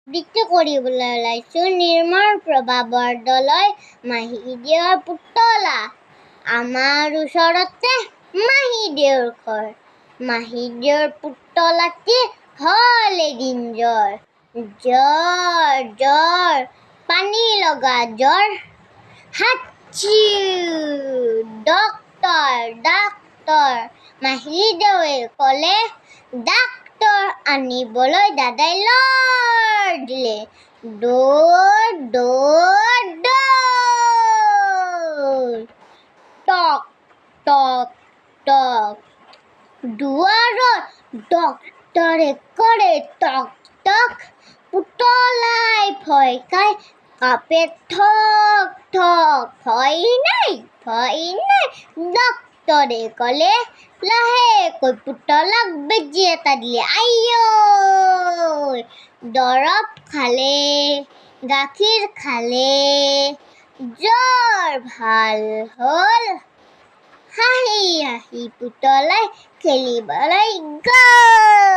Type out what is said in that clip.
আবৃত্তি কৰিবলৈ ওলাইছোঁ নিৰ্মল প্ৰভাৱৰ দলৈ মাহীদেউৰ পুতলা। আমাৰ ওচৰতে মাহীদেউৰ ঘৰ। মাহীদেউৰ পুতলাটি হ'ল এদিন জ্বৰ। জ্বৰ জ্বৰ পানী লগা জ্বৰ। হাচ্ছিউ ডক্তৰ ডাক্তৰ। মাহীদেউৱে ক'লে ডাক্তৰ আনিবলৈ দাদাই লৰ দিলে। দৌৰ দৌৰ দৌৰ। টক টক টক দুৱাৰত ডক্তৰে কৰে টক টক। পুতলাই ভয় খাই কাপে ঠক ঠক। ভয় নাই ডক্তৰে ক'লে লাহেকৈ পুতলাক বেজী এটা দিলে। আইঐ দৰৱ খালে গাখীৰ খালে জ্বৰ ভাল হ'ল। হাঁহি হাঁহি পুতলাই খেলিবলৈ গ'ল।